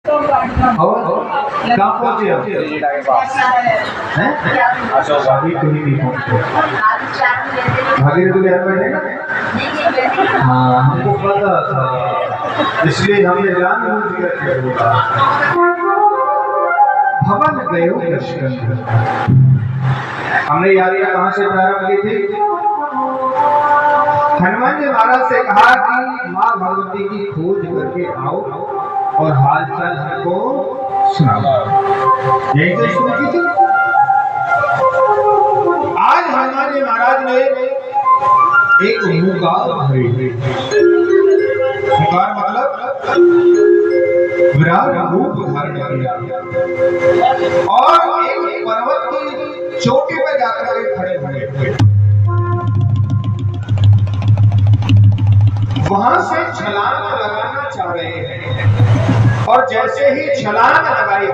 और कहाँ पहुँचे आप? हैं? अभी कहीं नहीं पहुँचे। भागीरथी नहर में है ना? हाँ, हमको पता था, इसलिए हमने जानबूझ कर बोला। भवन गए हो दर्शन। हमने यात्रा कहाँ से प्रारंभ की थी? हनुमान जी महाराज से कहा कि माँ भगवती की खोज करके आओ और हाल चाल हमको सुनाओ। यही तो शुरू की थी। आज हनुमान जी महाराज ने एक मुकार भरी। मुकार मतलब विराट रूप धारण किया और एक पर्वत की चोटी पर जाकर के खड़े हुए। वहां से छलांग लगाना चाह रहे हैं और जैसे ही छलांग लगाई,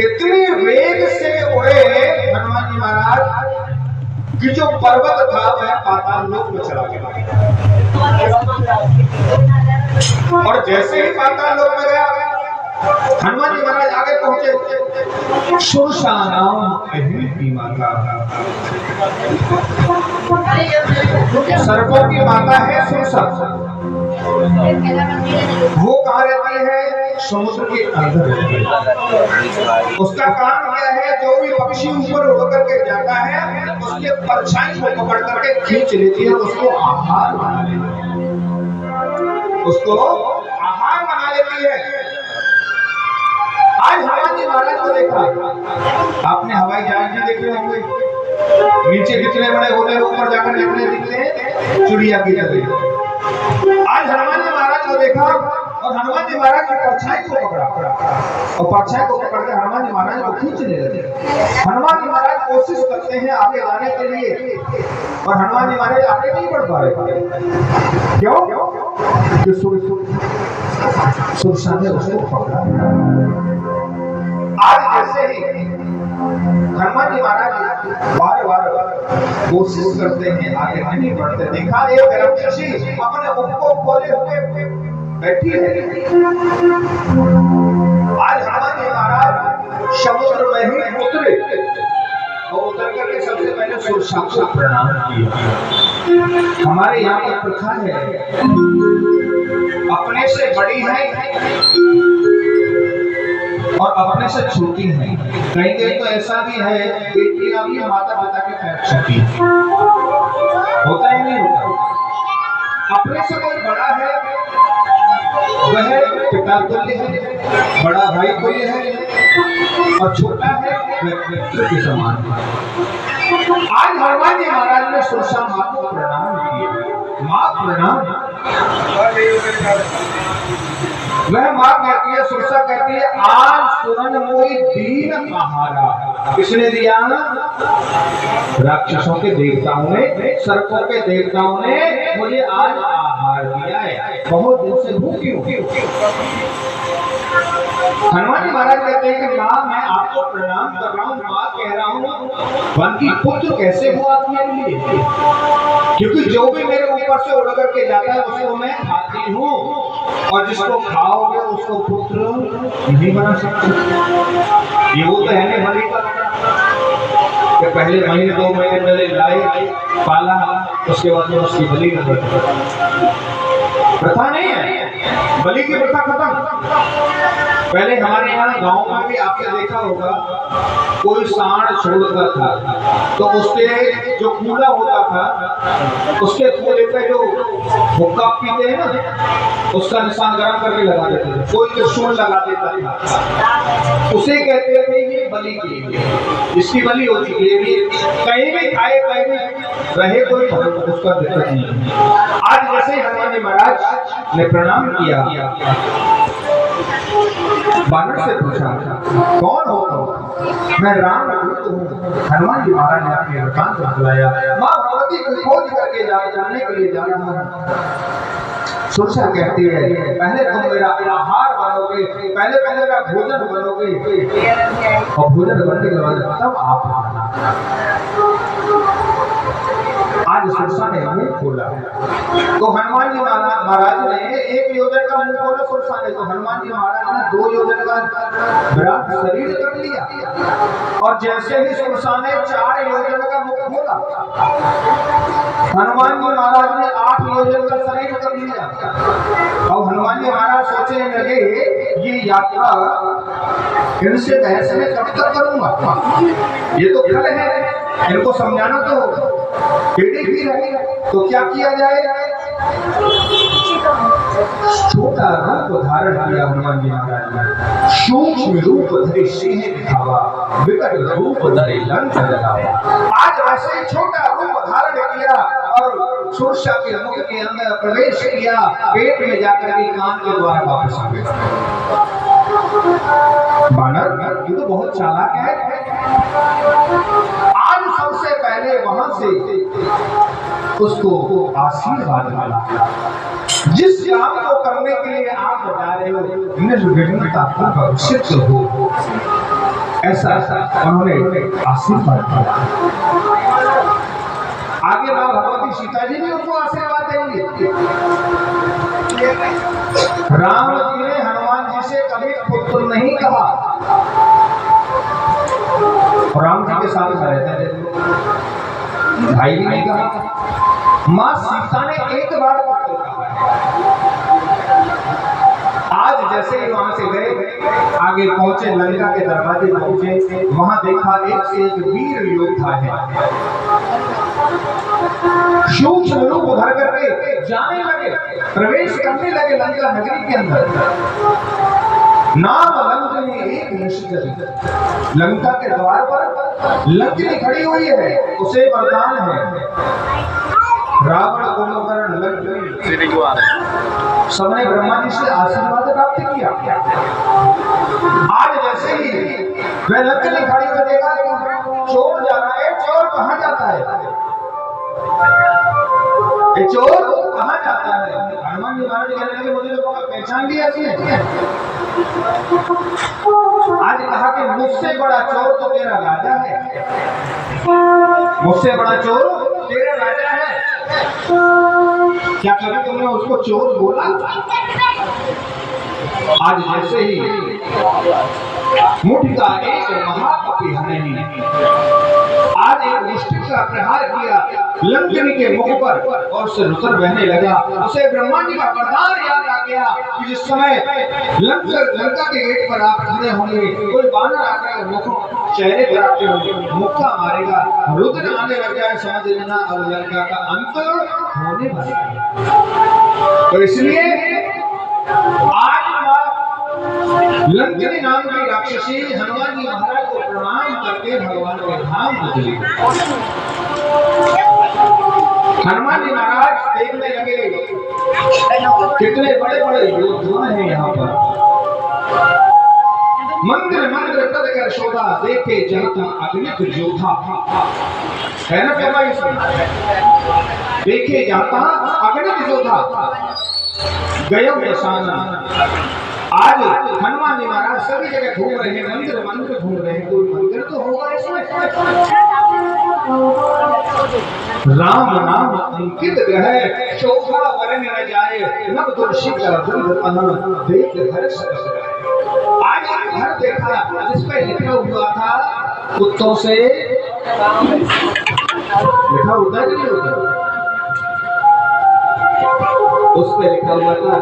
इतनी वेग से उड़े हनुमान जी महाराज कि जो पर्वत था वह पाताल लोक में चला गया। और जैसे ही पाताल लोक में गया, हनुमान जी महाराज आगे पहुंचे। सुरसा नाम की माता, सर्पों की माता है सुरसा। वो कहाँ रहती है? समुद्र के अंदर रहती है। उसका काम क्या है? जो भी पक्षी ऊपर उड़ करके जाता है उसके परछाई को पकड़ करके खींच लेती है, उसको आहार बना लेती है। उसको आहार बना लेती है। आज हनुमान जी महाराज को देखा, आपने हवाई जहाज भी देखे होंगे, नीचे कितने बड़े होते हैं, ऊपर जाकर कितने दिखते हैं, चिड़िया की तरह। आज हनुमान जी महाराज को देखा और हनुमान जी महाराज की परछाई को पकड़ा और परछाई को पकड़कर हनुमान जी महाराज को खींचने लगे। हनुमान जी महाराज कोशिश करते हैं आगे जाने के लिए और हनुमान जी महाराज आगे नहीं बढ़ पा रहे। क्यों? सुरसा ने उसको पकड़ा। आज जैसे ही हनुमान जी महाराज बार बार कोशिश करते हैं, आगे नहीं बढ़ते, देखा एक राक्षसी अपने मुख को खोले हुए बैठी है। आज हनुमान जी महाराज समुद्र में ही उतरे और उतर करके सबसे पहले सुरसा को प्रणाम किया। हमारे यहाँ पर प्रथा है, अपने से बड़ी है और अपने से छोटी है। कहीं कहीं तो ऐसा भी है, बेटियां भी माता पिता के पैर छूती है। होता है नहीं होता? अपने से कोई बड़ा है वह पिता तुल्य है, बड़ा भाई तुल्य है और छोटा है वह पुत्र के समान है। आज हनुमान जी महाराज ने सुरसा माँ को प्रणाम किया। माँ प्रणाम। वह माँ कहती है, सुरसा कहती है, आज सुरन मोई दीन आहारा। किसने दिया? राक्षसों के देवताओं ने, सर्पों के देवताओं ने मुझे आज आहार दिया है, बहुत दिन से भूखी हूँ। हनुमान जी महाराज कहते हैं कि माँ मैं आपको प्रणाम कर रहा हूँ, माँ कह रहा हूँ बंकी पुत्र कैसे हुआ आपके लिए? क्योंकि जो भी मेरे ऊपर से उड़ करके जाता है उसको मैं खाती हूँ और जिसको खाओगे उसको पुत्र नहीं बना सकते। ये वो तो है नहीं बलि का कि पहले महीने 2 महीने पहले लाए पाला, उसके बाद में उसकी बलि न बनी। प्रथा नहीं है, बलि की प्रथा खत्म। पहले हमारे यहाँ गांव में भी आपने देखा होगा, कोई सांड छोड़ता था तो उसके जो कूड़ा होता था उसके कूड़े पे जो हुक्का पीते हैं ना, उसका निशान गरम करके लगा देते थे। कोई त्रिशूल लगा देता था, उसे कहते थे ये बलि के लिए, इसकी बलि होती है। कहीं भी खाए कहीं भी रहे कोई उसका दिक्कत नहीं। आज जैसे हनुमान जी महाराज ने प्रणाम किया, बानर से पूछा कौन हो तुम? मैं राम हूँ। हनुमान जी महाराज ने अपने एकांत में बुलाया, माँ भगवती को खोज करके जानने के लिए जा रहा हूँ। सुरसा कहती है पहले तुम मेरा आहार बनोगे, पहले मेरा भोजन बनोगे और भोजन बनने के बाद तब आप आज सुरसा ने मुंह खोला। तो हनुमान जी महाराज ने 1 योजन का मुंह खोला सुरसा ने, तो हनुमान जी महाराज ने 2 योजन का विराट शरीर कर लिया। और जैसे ही सुरसा ने 4 योजन का मुख खोला, हनुमान जी महाराज ने 8 योजन का शरीर कर लिया। और हनुमान जी महाराज सोचने लगे ये यात्रा इनसे बहस में कब तक करूंगा, ये तो खल है, इनको समझाना तो टेढ़ी भी रहेगा। तो क्या किया जाए? छोटा रूप धारण किया हनुमान जी महाराज ने, सूक्ष्म रूप धरि सिंह दिखावा, विकट रूप धरि लंक जगावा। आज ऐसे छोटा रूप धारण किया और सुरसा के मुख के अंदर प्रवेश किया, पेट में जाकर के कान के द्वारा वापस आ गया। बानर ये तो बहुत चालाक है। आज सबसे पहले वहां से उसको आशीर्वाद मिला, जिस काम को करने के लिए आप बता रहे हो निर्विघ्नता पूर्वक सिद्ध हो, ऐसा उन्होंने आशीर्वाद दिया। आगे मां भगवती सीता जी भी उनको आशीर्वाद देंगे। राम जी ने हनुमान जी से कभी पुत्र नहीं कहा, राम जी के साथ रहते थे, भाई भी नहीं कहा। मां सीता ने एक बार पुत्र कहा। आज जैसे ही वहां से गए, आगे पहुंचे, लंका के दरवाजे पहुंचे, वहां देखा एक से एक वीर योद्धा है, सूक्ष्म रूप धर करके जाने लगे, प्रवेश करने लगे लंका नगरी के अंदर। नाम लंकनी एक निश्चित, लंका के द्वार पर लंकनी खड़ी हुई है, उसे वरदान है रावण कुंभकर्ण लंकनी। सबने ब्रह्मा जी से आशीर्वाद प्राप्त किया। आज जैसे ही वह लंकनी खड़ी हुई देखा, चोर जा रहा है, चोर कहाँ जाता है, ये चोर कहाँ जाता है? हनुमान जी महाराज कहने लगे मुझे तो पहचान लिया इसने। आज कहा कि मुझसे बड़ा चोर तो तेरा राजा है, मुझसे बड़ा चोर तेरा राजा है। क्या कभी तुमने उसको चोर बोला? आज जैसे ही मुठ का एक महापापी हमें आज एक मुष्टि का प्रहार किया लंकनी के मुख पर और उससे रुधिर बहने लगा। उसे ब्रह्मा जी का वरदान याद आ गया कि जिस समय लंका के गेट पर आप खड़े होंगे, कोई बानर आकर मुख चेहरे पर आपके मुक्का मारेगा, रुधिर आने लग जाए, समझ लेना और लंका का अंत होने वाला है। तो इसलिए आज लंकनी नाम की राक्षसी हनुमान जी महाराज को प्रणाम करके भगवान के धाम चली। हनुमान जी महाराज देखने लगे कितने बड़े बड़े योद्धा हैं यहाँ पर। मंदिर मंदिर तद कर शोधा, देखे जाता अगणित योद्धा है ना प्यारा, इसमें देखे जाता अगणित योद्धा गयो निशाना। आज हनुमान जी महाराज सभी जगह घूम रहे हैं, मंदिर मंदिर घूम रहे हैं, कोई मंदिर तो होगा इसमें। राम नाम अंकित ग्रह, शोभा वरण न जाए, नव तुलसी का गंध अनन देख हर्ष। आज घर देखा जिस पे लिखा हुआ था कुत्तों से, लिखा होता है कि नहीं होता, उस पे लिखा हुआ था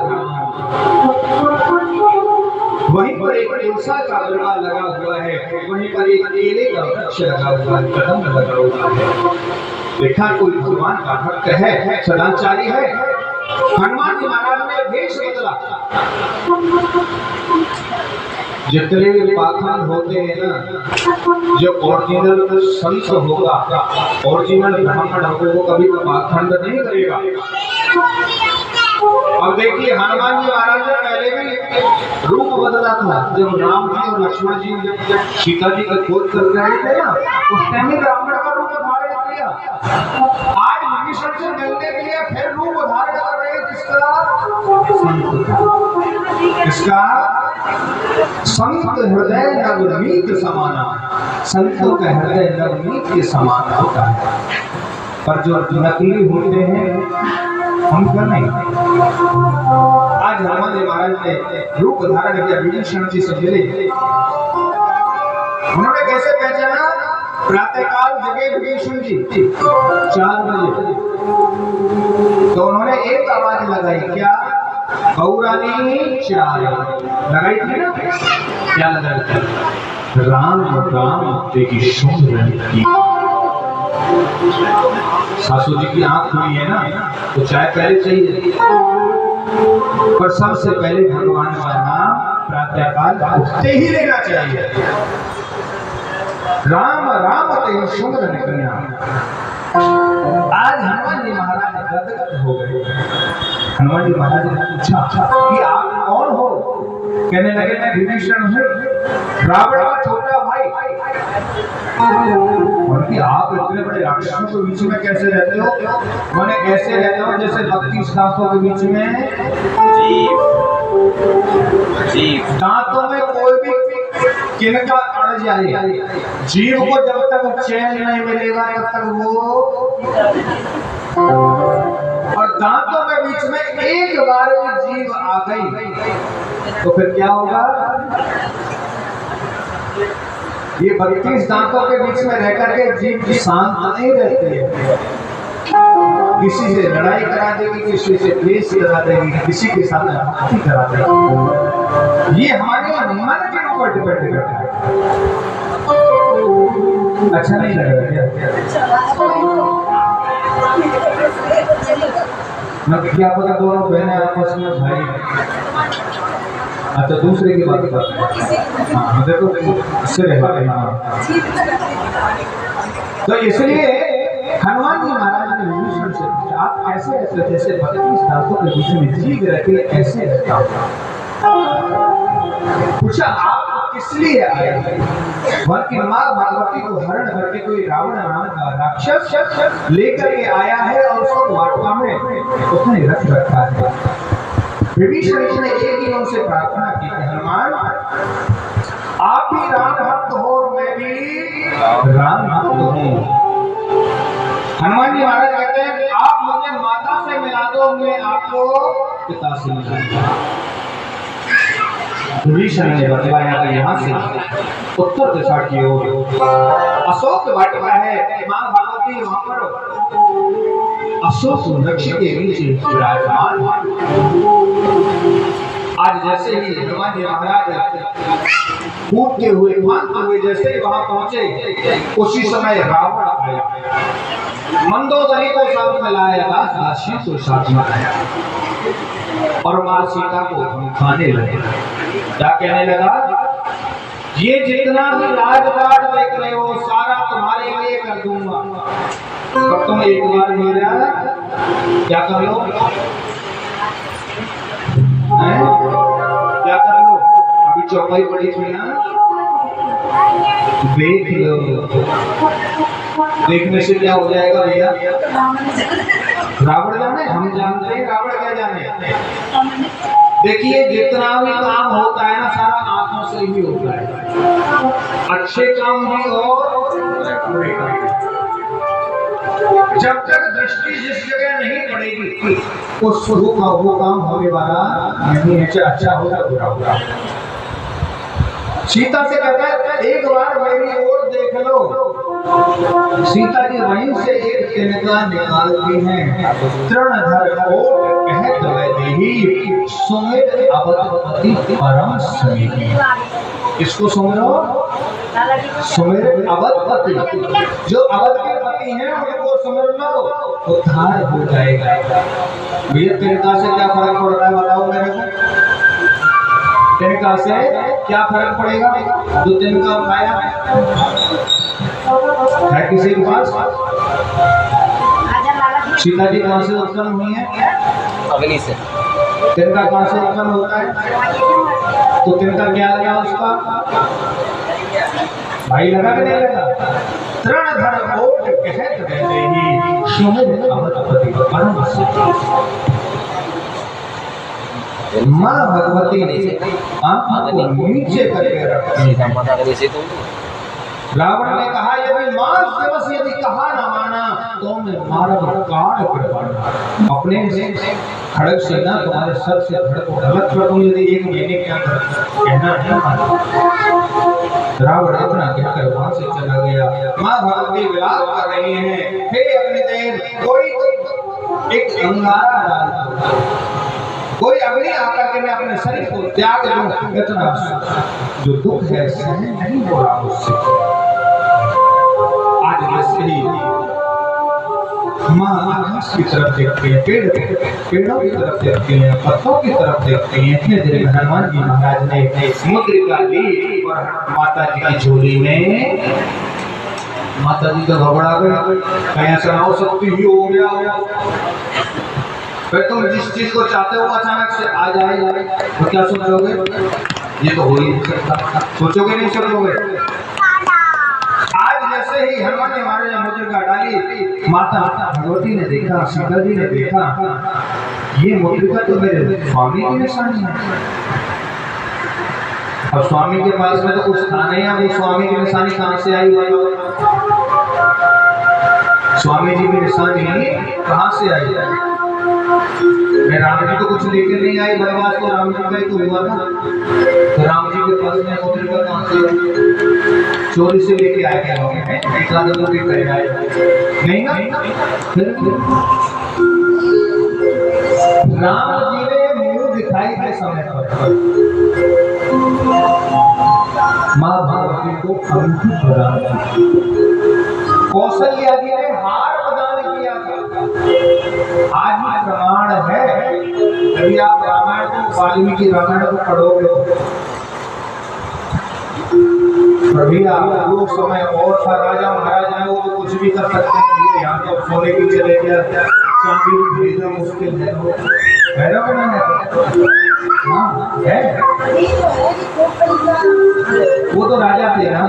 वहीं पर एक तुलसा का वृक्ष लगा हुआ है, वहीं पर एक केले का वृक्ष लगा हुआ है, कदम लगा हुआ है। देखा कोई भगवान का भक्त है, सदाचारी है। हनुमान जी महाराज ने भेष बदला। जितने पाखंड होते हैं ना, जो ओरिजिनल संत होगा, ओरिजिनल ब्राह्मण होगा, वो कभी पाखंड नहीं करेगा। अब देखिए हनुमान जी महाराज ने पहले भी रूप बदला था। जब राम जी और लक्ष्मण जी सीता जी का खोज कर रहे थे ना, उस टाइम में ब्राह्मण का रूप धारण किया। आज विभीषण से मिलने के लिए फिर रूप धारण कर रहे हैं, किसका? संत हृदय नवनीत समाना। संतों का हृदय नवनीत के समान होता है। पर जो नकली होते हैं उनका नहीं। आज हनुमान जी महाराज ने रूप धारण किया विभीषण जी से मिले। उन्होंने कैसे पहचाना? प्रातःकाल जगे विभीषण जी 4 बजे, तो उन्होंने एक आवाज लगाई, क्या? गौरानी चाय लगाई थी ना? क्या लगाई थी? राम राम तेरी सुंदर की। सासू जी की आंख हुई है ना, तो चाय पहले चाहिए, पर सबसे पहले भगवान का नाम प्रातःकाल उठते ही लेना चाहिए। राम राम तेरी सुंदर कन्या। आज हनुमान जी महाराज गदगद हो गए। हनुमान जी महाराज ने पूछा कि आप कौन हो? कहने लगे, मैं विभीषण हूँ, रावण का छोटा भाई। और कि आप इतने बड़े राक्षसों के बीच में कैसे रहते हो? मैंने ऐसे रहता हूँ जैसे 32 दांतों के बीच में दांतों में कोई भी किनका अड़ जाए, जीव को जब तक चैन नहीं मिलेगा तब तक वो, और दांतों के बीच में एक बार भी जीव आ गई तो फिर क्या होगा? ये 32 दांतों के बीच में रहकर के जीव शांत नहीं रहते हैं। किसी से लड़ाई करा देगी, किसी से द्वेष करा देगी, किसी के साथ भक्ति करा देगी। ये हमारे मन के ऊपर डिपेंड करता है। अच्छा नहीं लग रहा क्या पता दोनों बहनें आपस में भाई। अच्छा दूसरे की बात करते हैं। हाँ देखो इससे रहते हैं। तो इसलिए हनुमान जी महाराज ने विभीषण से पूछा, आप कैसे रहते? जैसे 32 दांतों के बीच में जीव रहते ऐसे रहता हूँ। पूछा आप किस लिए आए? बल्कि माँ भगवती को हरण करके कोई रावण नाम का राक्षस लेकर के आया है और उसको वाटिका में उसने रख रखा है। विभीषण ने एक दिन उनसे प्रार्थना की, हनुमान आप भी राम भक्त हो और मैं भी राम भक्त हूँ। हनुमान जी महाराज कहते हैं, आप मुझे माता से मिला दो, मैं आपको पिता से मिला दूं। विभीषण ने बतलाया कि यहाँ से उत्तर दिशा की ओर अशोक वाटिका है, मां भगवती वहां पर अशोक वृक्ष के नीचे विराजमान। आज जैसे ही हनुमान जी महाराज कूदते हुए भागते हुए जैसे ही वहां पहुंचे, उसी समय रावण आया, मंदोदरी को साथ में लाया, राशि को साथ में लाया और मां सीता को धमकाने लगे। क्या कहने लगा? ये जितना भी राजपाट देख रहे हो सारा तुम्हारे लिए कर दूंगा, पर तुम एक बार मेरा क्या कर लो? क्या कर लो? अभी चौपाई पड़ी थी ना, देख लो। देखने से क्या हो जाएगा भैया? रावण जाने, हम जानते हैं रावण क्या जाने। देखिए जितना भी काम होता है ना सारा आंखों से ही होता है, अच्छे काम भी और बुरे काम। जब तक दृष्टि जिस जगह नहीं पड़ेगी उस वो काम होने वाला नहीं है, चाहे अच्छा होगा बुरा होगा। सीता से कहता है एक बार मेरी ओर देख लो। सीता जी वहीं से एक तिनका निकालती हैं, तृणधर कोट कहत वैदेही सुमिर अवधपति परम समीपी। इसको सुमिरो, सुमिर अवधपति, जो अवध के पति हैं उनको सुमिर लो, उद्धार हो जाएगा। भैया तिनका से क्या फर्क पड़ रहा है बताओ मेरे को? तिनका से क्या फर्क पड़ेगा? जो तिनका उठाया है किसी के पास? सीता जी कहाँ से उत्पन्न हुई है? अग्नि से। तिनका कहाँ से उत्पन्न होता है? तो तिनका क्या लगा उसका? भाई लगा कि नहीं लगा? तृणधर कोट कहत वैदेही सुमिर अवधपति परम समीपी। मां भगवती ने आंखों को नीचे करके रखी है। रावण ने कहा यदि मास दिवस यदि कहा न माना तो मैं मारब काट करवाना, अपने खड़ग से ना तुम्हारे सर से धड़ को गलत कर दूं यदि 1 महीने के अंदर कहना नहीं माना। रावण इतना कहकर वहां से चला गया। माँ भगवती विलाप कर रही हैं, हे अग्निदेव कोई एक अंगारा डाल, कोई अग्नि आकर के मैं अपने शरीर को त्याग दूं, इतना जो दुख है सहन नहीं हो रहा मुझसे। आज जैसे ही माँ आकाश की तरफ देखती है, पेड़ों की तरफ देखती है, पत्तों की तरफ देखती है, इतने देर में हनुमान जी महाराज ने मुद्रिका ली और माता जी की झोली में, माता जी तो घबरा गए, कहीं ऐसा हो सकती ही हो गया, फिर तुम जिस चीज को चाहते हो अचानक से आ जाए तो क्या सोचोगे? ये तो हो ही नहीं सकता, सोचोगे नहीं सोचोगे। आज जैसे ही हनुमान ने हमारे यहाँ मुद्रिका डाली, माता भगवती ने देखा, सीता जी ने देखा, ये मुद्रिका तो मेरे स्वामी की निशानी है। अब स्वामी के पास में तो कुछ था नहीं, अब वो स्वामी की निशानी कहाँ से आई? स्वामी जी की निशानी कहाँ से आई? मैं राम जी तो कुछ लेकर नहीं आई, बनवास तो राम जी का ही तो हुआ था, तो राम जी के पास में मुद्रिका कहाँ से? चोरी से लेके आए क्या होंगे? नहीं ना? फिर राम जी ने मुंह दिखाई के समय पर माँ भगवती को अंगूठी प्रदान की, कौशल्या जी ने हार प्रदान किया था। आज भी प्रमाण है, यदि आप रामायण को, वाल्मीकि रामायण को पढ़ोगे, अभी आप वो समय और था, राजा महाराजा वो तो कुछ भी कर सकते हैं, यहाँ तो सोने की चले गया, चांदी खरीदना मुश्किल है ना? बना है हाँ है, वो तो राजा थे ना।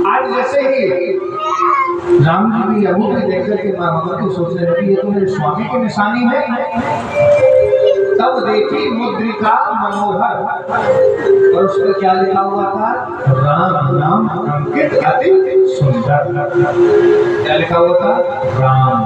आज जैसे ही राम जी की अंगूठी देख करके माँ भगवती सोचने लगी ये तो मेरे स्वामी की निशानी है। तब देखी मुद्रिका मनोहर, और उस पर क्या लिखा हुआ था? राम नाम अंकित अति सुंदर। क्या लिखा हुआ था? राम।